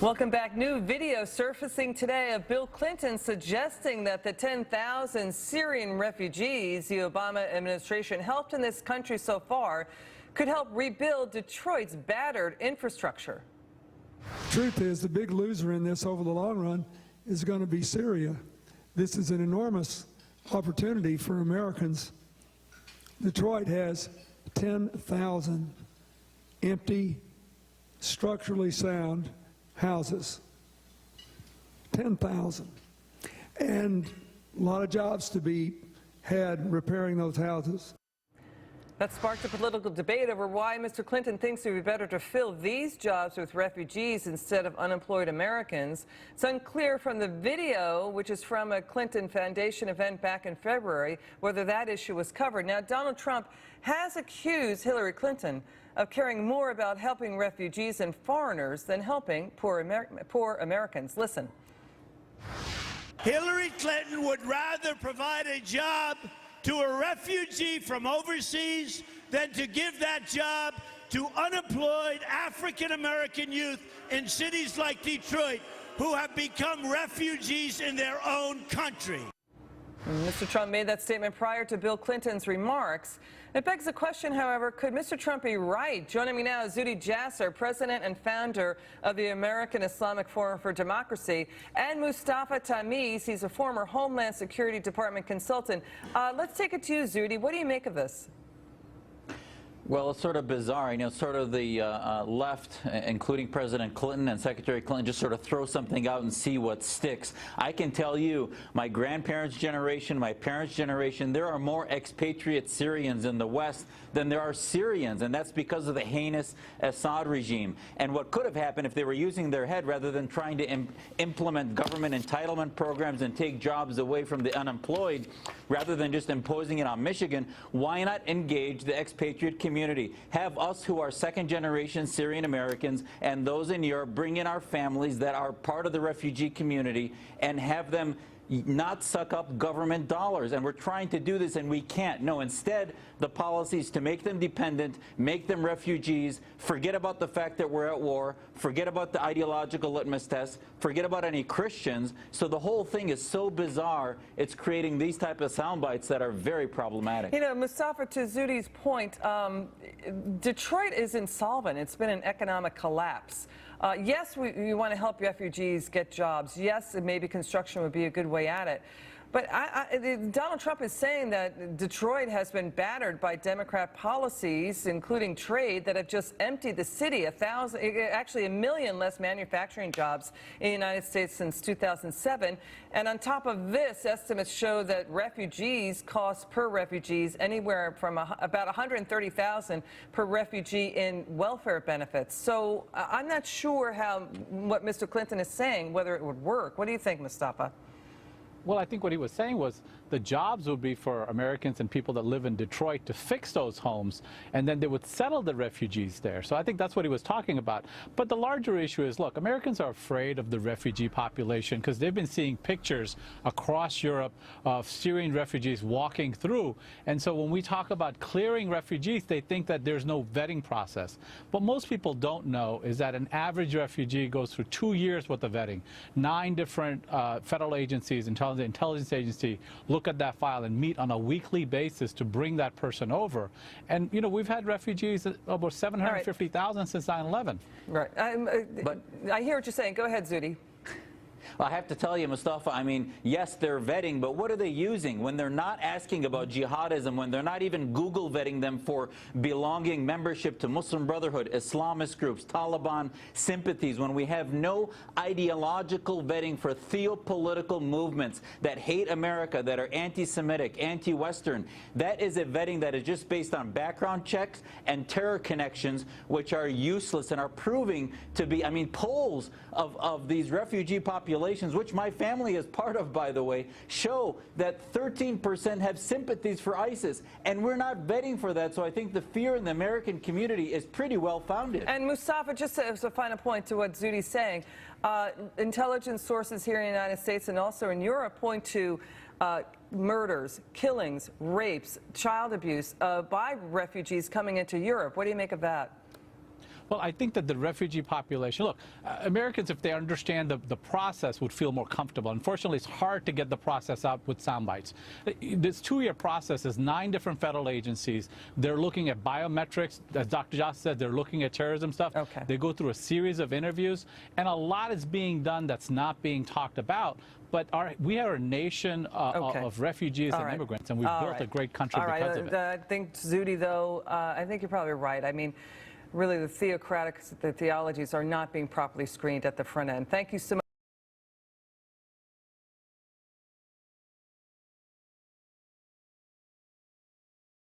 Welcome back. New video surfacing today of Bill Clinton suggesting that the 10,000 Syrian refugees the Obama administration helped in this country so far could help rebuild Detroit's battered infrastructure. Truth is, the big loser in this over the long run is going to be Syria. This is an enormous opportunity for Americans. Detroit has 10,000 empty, structurally sound houses. 10,000. And a lot of jobs to be had repairing those houses. That sparked a political debate over why Mr. Clinton thinks it would be better to fill these jobs with refugees instead of unemployed Americans. It's unclear from the video, which is from a Clinton Foundation event back in February, whether that issue was covered. Now, Donald Trump has accused Hillary Clinton of caring more about helping refugees and foreigners than helping poor Americans. Listen. Hillary Clinton would rather provide a job to a refugee from overseas than to give that job to unemployed African-American youth in cities like Detroit who have become refugees in their own country. Mr. Trump made that statement prior to Bill Clinton's remarks. It begs the question, however, could Mr. Trump be right? Joining me now is Jasser, president and founder of the American Islamic Forum for Democracy, and Mustafa Tamiz. He's a former Homeland Security Department consultant. Let's take it to you, Zudi. What do you make of this? Well, it's sort of bizarre, sort of the left, including President Clinton and Secretary Clinton, just sort of throw something out and see what sticks. I can tell you, my grandparents' generation, my parents' generation, there are more expatriate Syrians in the West than there are Syrians, and that's because of the heinous Assad regime. And what could have happened if they were using their head rather than trying to implement government entitlement programs and take jobs away from the unemployed, rather than just imposing it on Michigan, why not engage the expatriate community? Have us who are second-generation Syrian Americans and those in Europe bring in our families that are part of the refugee community and have them not suck up government dollars. And we're trying to do this, and we can't. No, instead, the policy is to make them dependent, make them refugees, forget about the fact that we're at war, forget about the ideological litmus test, forget about any Christians. So the whole thing is so bizarre, it's creating these type of sound bites that are very problematic. You know, Mustafa, to Zudi's point, Detroit is insolvent. It's been an economic collapse. Yes, we want to help refugees get jobs. Yes, maybe construction would be a good way at it. But Donald Trump is saying that Detroit has been battered by Democrat policies, including trade, that have just emptied the city. Actually a million less manufacturing jobs in the United States since 2007. And on top of this, estimates show that refugees cost per refugees anywhere from about $130,000 per refugee in welfare benefits. So I'm not sure what Mr. Clinton is saying, whether it would work. What do you think, Mustafa? Well, I think what he was saying was the jobs would be for Americans and people that live in Detroit to fix those homes, and then they would settle the refugees there. So I think that's what he was talking about. But the larger issue is, look, Americans are afraid of the refugee population because they've been seeing pictures across Europe of Syrian refugees walking through. And so when we talk about clearing refugees, they think that there's no vetting process. What most people don't know is that an average refugee goes through 2 years worth of vetting. 9 different federal agencies, intelligence agency, look at that file and meet on a weekly basis to bring that person over. And, we've had refugees, over 750,000 since 9/11. Right. But I hear what you're saying. Go ahead, Zudi. Well, I have to tell you, Mustafa, yes, they're vetting, but what are they using when they're not asking about jihadism, when they're not even Google vetting them for belonging, membership to Muslim Brotherhood, Islamist groups, Taliban sympathies, when we have no ideological vetting for theopolitical movements that hate America, that are anti-Semitic, anti-Western? That is a vetting that is just based on background checks and terror connections, which are useless and are proving to be, polls of these refugee populations, which my family is part of, by the way, show that 13% have sympathies for ISIS, and we're not vetting for that. So I think the fear in the American community is pretty well founded. And Mustafa, just as a final point to what Zudi's saying, intelligence sources here in the United States and also in Europe point to murders, killings, rapes, child abuse by refugees coming into Europe. What do you make of that? Well, I think that the refugee population, look, Americans, if they understand the process, would feel more comfortable. Unfortunately, it's hard to get the process out with sound bites. This 2-year process is 9 different federal agencies. They're looking at biometrics. As Dr. Jasser said, they're looking at terrorism stuff. Okay. They go through a series of interviews, and a lot is being done that's not being talked about. But we are a nation of refugees and immigrants, and we've built a great country because of it. I think, Zuhdi, though, I think you're probably right. I mean, really, the theocratic, the theologies are not being properly screened at the front end. Thank you so much.